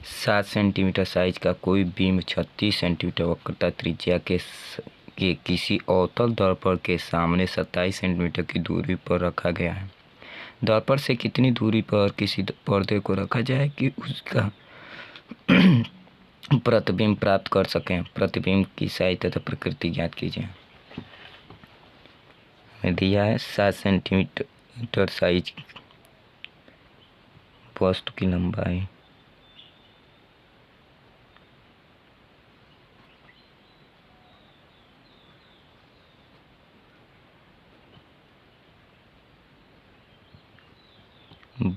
7 centimetre size का कोई beam 36 centimetre वक्रता त्रिज्या के किसी अवतल दर्पण के सामने 27 सेंटीमीटर की दूरी पर रखा गया है। दर्पण से कितनी दूरी पर किसी पर्दे को रखा जाए कि उसका प्रतिबिंब प्राप्त कर सकें। प्रतिबिंब की साइज तथा प्रकृति ज्ञात कीजिए। हमें दिया है 7 सेंटीमीटर साइज वस्तु की लंबाई,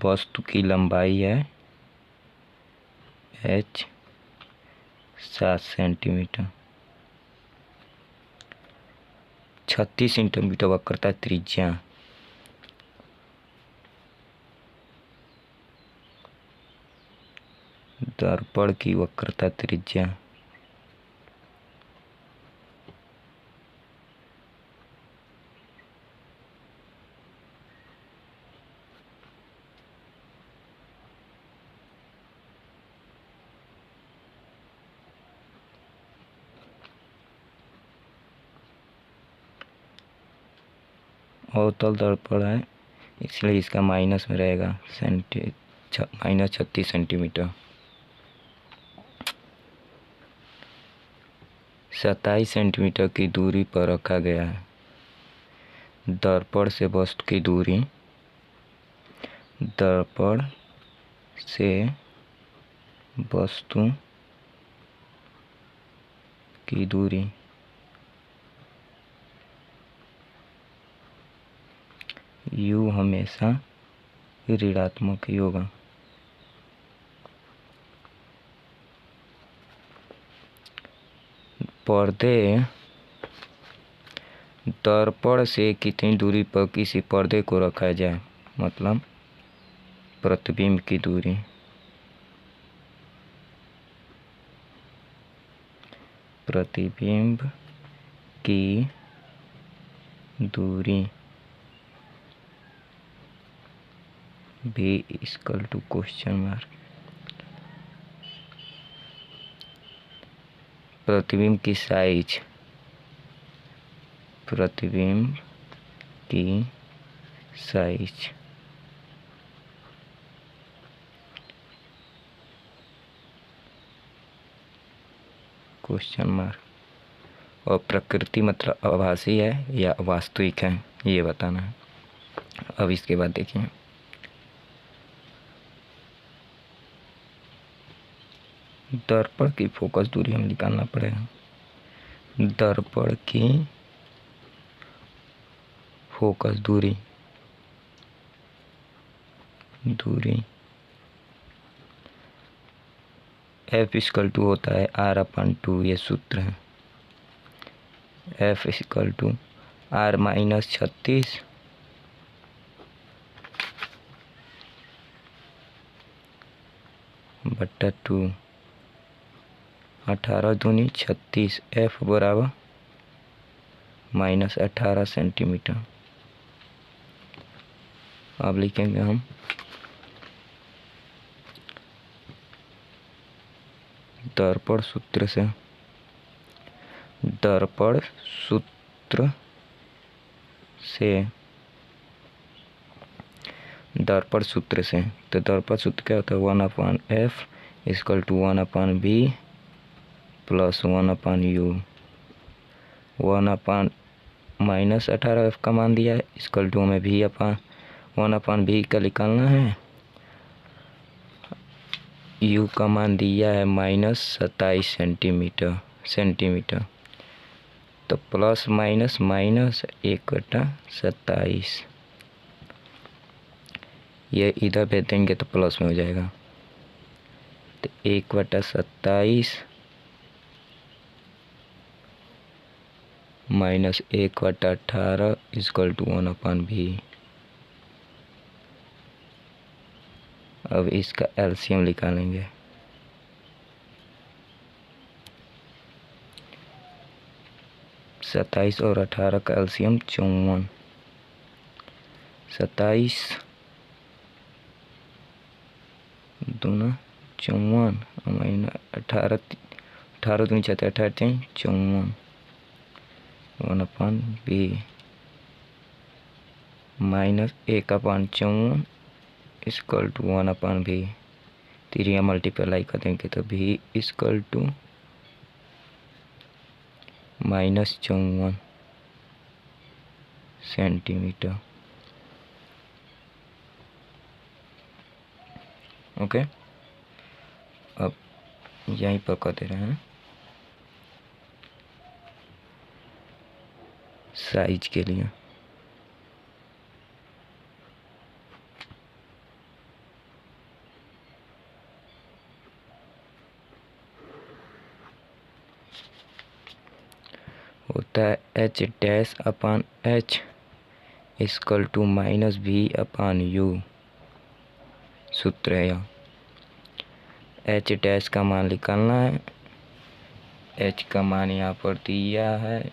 वस्तु की लंबाई है h 7 सेंटीमीटर, 36 सेंटीमीटर वक्रता त्रिज्या, दर्पण की वक्रता त्रिज्या, अवतल दर्पण है इसलिए इसका माइनस में रहेगा माइनस 36 सेंटीमीटर। 27 सेंटीमीटर की दूरी पर रखा गया है। दर्पण से वस्तु की दूरी, दर्पण से वस्तु की दूरी u हमेशा ऋणात्मक ही होगा। पर्दे दर्पण से कितनी दूरी पर किसी पर्दे को रखा जाए, मतलब प्रतिबिंब की दूरी, प्रतिबिंब की दूरी भी इक्वल टू क्वेश्चन मार्क, प्रतिबिंब की साइज, प्रतिबिंब की साइज क्वेश्चन मार्क, और प्रकृति मतलब आभासी है या वास्तविक है ये बताना है। अब इसके बाद देखिए दर्पण की फोकस दूरी हमें निकालना पड़ेगा। दर्पण की फोकस दूरी F इक्वल टू होता है R/2, ये सूत्र है। F equal to R minus 36 बट्टा 2, 18 दूनी 36, F बराबर माइनस 18 सेंटीमीटर। अब लिखेंगे हम दर्पण सूत्र से, दर्पण सूत्र से तो दर्पण सूत्र क्या होता है 1/f equal to 1/b plus 1/u। 1 minus 18 f का मान दिया है इक्वल टू में भी 1/b का निकालना है। u का मान दिया है माइनस 27 सेंटीमीटर, तो प्लस माइनस माइनस 1/27, ये इधर भेज देंगे तो प्लस में हो जाएगा, तो 1/27 माइनस 1/18 इक्वल टू 1/b। अब इसका एलसीएम निकालेंगे। सत्ताईस और 18 का एलसीएम 54, 27 दूना 54 माइनस 18 दूनी 18 54 1/b minus 1/54 equal to 1/b। 3 multiply कर देंगे तो b equal to -54 centimetre. Okay, अब यहीं पर कर दे रहे हैं साइज के लिए। होता है H'/H इक्वल टू -V/U। सूत्र है यह। H' का मान निकालना है। H का मान यहाँ पर दिया है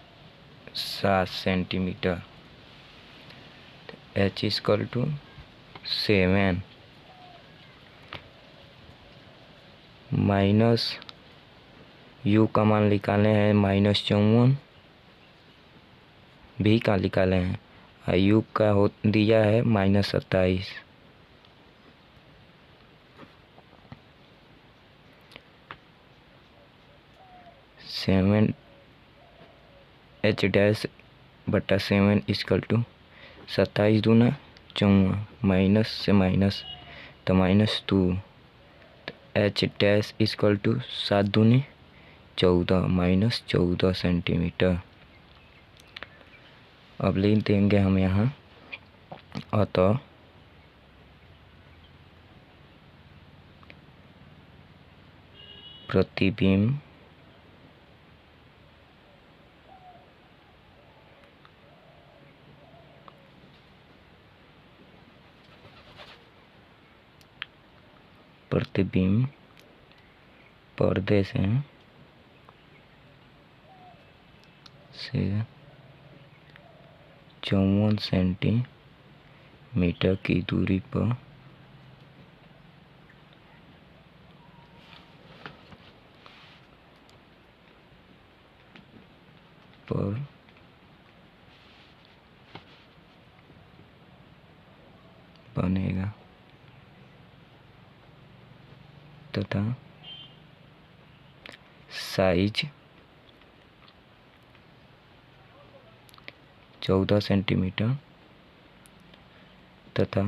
7 centimetre. H equal to 7 minus U का मान निकाले हैं -54, V का निकाले हैं और U का हो दिया है -27। H'/7 इक्वल टू 27 दूना 54 माइनस से माइनस तो -2। H' इक्वल टू 7 दूनी 14 -14 सेंटीमीटर। अब लिख देंगे हम यहाँ अतः प्रतिबिंब पर्दे से 54 सेंटीमीटर की दूरी पर बनेगा तथा साइज 14 सेंटीमीटर तथा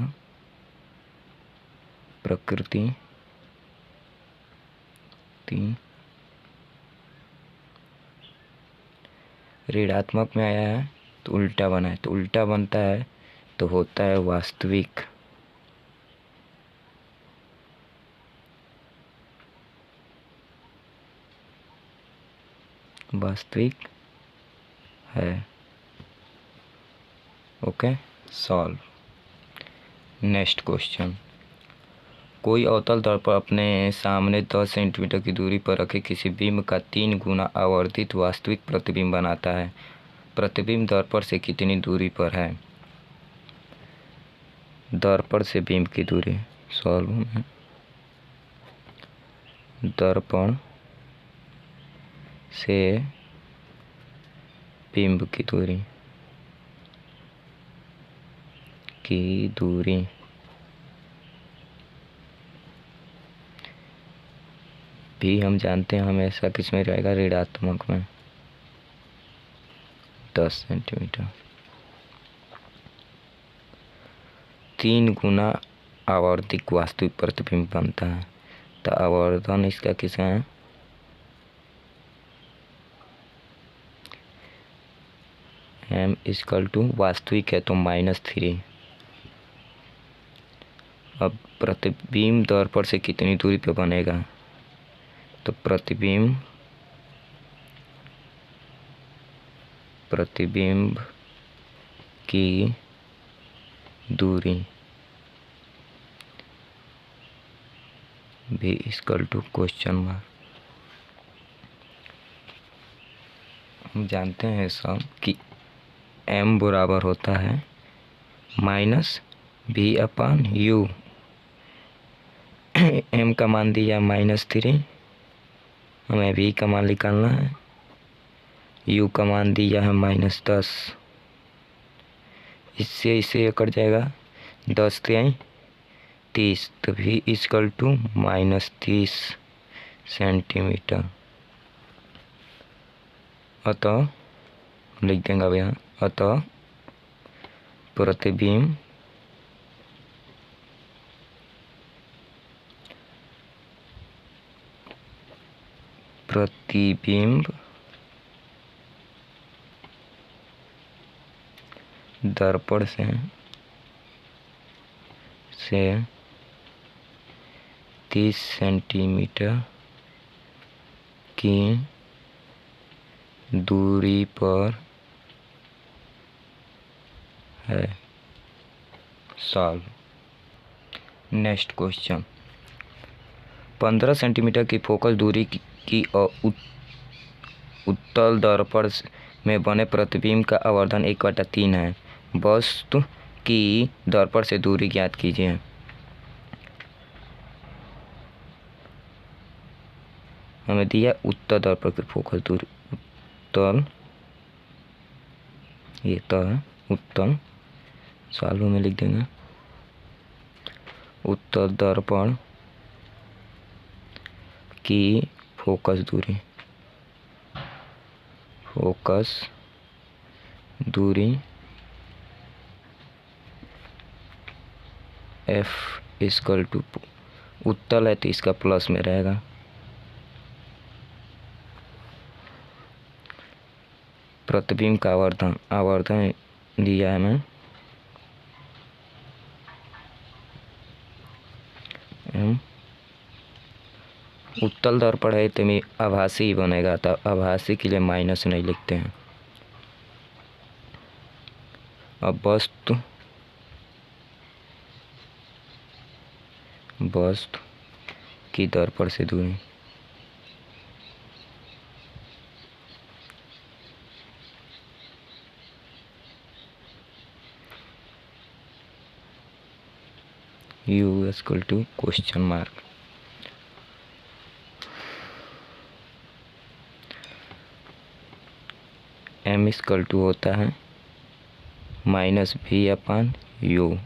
प्रकृति ऋणात्मक में आया है तो उल्टा बना है, तो उल्टा बनता है तो होता है वास्तविक। है। Okay, solve. Next question. कोई अवतल दर्पण अपने सामने 10 सेंटीमीटर की दूरी पर रखे किसी बिंब का 3 गुना आवर्धित वास्तविक प्रतिबिंब बनाता है। प्रतिबिंब दर्पण से कितनी दूरी पर है? दर्पण से बिंब की दूरी सॉल्व में दर्पण से बिंब की दूरी भी हम जानते हैं हमेशा किस में रहेगा, ऋणात्मक में 10 सेंटीमीटर। 3 गुना आवर्धिक वास्तविक प्रतिबिंब बनता है तो आवर्धन इसका किसका है? m इक्वल टू वास्तविक है तो -3। अब प्रतिबिंब दर्पण से कितनी दूरी पे बनेगा? तो प्रतिबिंब की दूरी भी इक्वल टू क्वेश्चन मार्क। हम जानते हैं सब कि m बराबर होता है -V/U। m का मान दिया -3, हमें v का मान निकालना है। u का मान दिया है -10, इससे इसे कट जाएगा, 10 से 30, तो v इक्वल टू -30 सेंटीमीटर। अतः लिख देंगे अब यहाँ, अतः प्रतिबिंब दर्पण से 30 सेंटीमीटर की दूरी पर है। सॉल्व। नेक्स्ट क्वेश्चन, 15 सेंटीमीटर की फोकस दूरी की उत्तल दर्पण में बने प्रतिबिंब का आवर्धन 1/3 है। वस्तु की दर्पण से दूरी ज्ञात कीजिए। हमें दिया उत्तल दर्पण की फोकस दूरी, उत्तल, ये तो है उत्तल, सॉल्व में लिख देंगे उत्तल दर्पण की फोकस दूरी F इक्वल टू, उत्तल है तो इसका प्लस में रहेगा, प्रतिबिंब का आवर्धन दिया है हमें उत्तल दर्पण है तो में आभासी ही बनेगा, तो आभासी के लिए माइनस नहीं लिखते हैं। अब वस्तु की दर्पण से दूरी, U equal to question mark, M equal to होता है -v/u।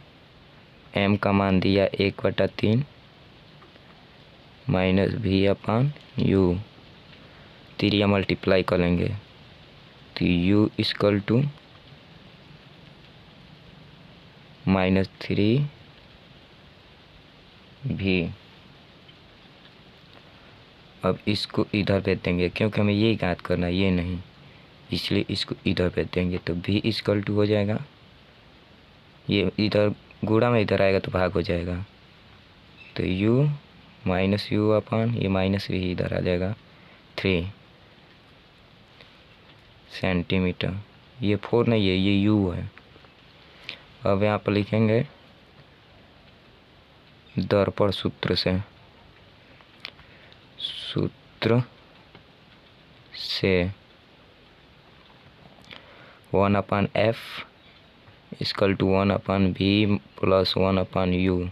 M का मान दिया 1/3 -v/u, त्रिया मल्टीप्लाई करेंगे तो u इक्वल टू -3v। अब इसको इधर भेज देंगे क्योंकि हमें ये ज्ञात करना है, ये नहीं, इसलिए इसको इधर भेज देंगे तो v इक्वल टू हो जाएगा, ये इधर गुणा में इधर आएगा तो भाग हो जाएगा, तो u -u/, ये -v इधर आ जाएगा, 3 सेंटीमीटर, ये 4 नहीं है, ये u है। अब यहाँ पर लिखेंगे दर्पण सूत्र से 1/f equal to 1/v plus 1/u,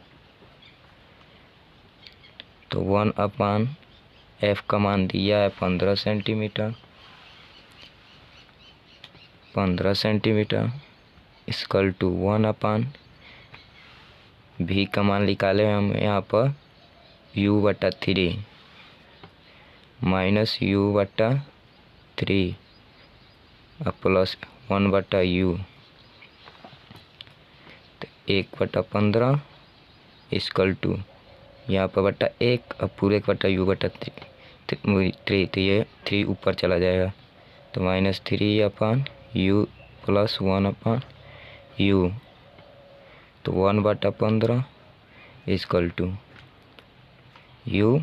तो 1/f का मान दिया है 15 centimetre, 15 centimetre equal to 1/v का मान निकाले हम यहाँ पर u/3 -u/3 प्लस 1/u, तो 1/15 इक्वल टू यहाँ पर बटा 1 और पूरे बटा u/3, तो ये 3 ऊपर चला जाएगा, तो -3/u प्लस 1/u, तो 1/15 इक्वल टू u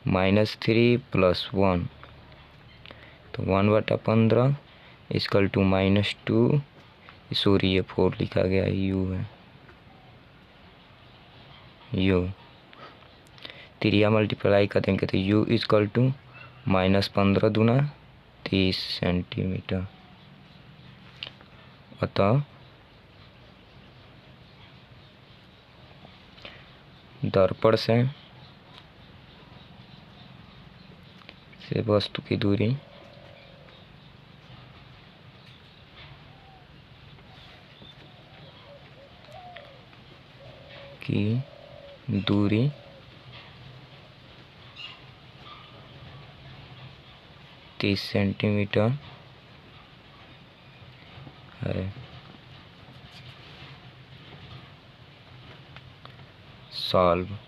-3 प्लस 1, तो 1/15 इक्वल टू -2, सॉरी ये 4 लिखा गया, u है, u त्रिया मल्टीप्लाई कर देंगे तो u इक्वल टू -15 दूना 30 सेंटीमीटर। अतः दर्पण से वस्तु की दूरी की दूरी 30 सेंटीमीटर है। सॉल्व।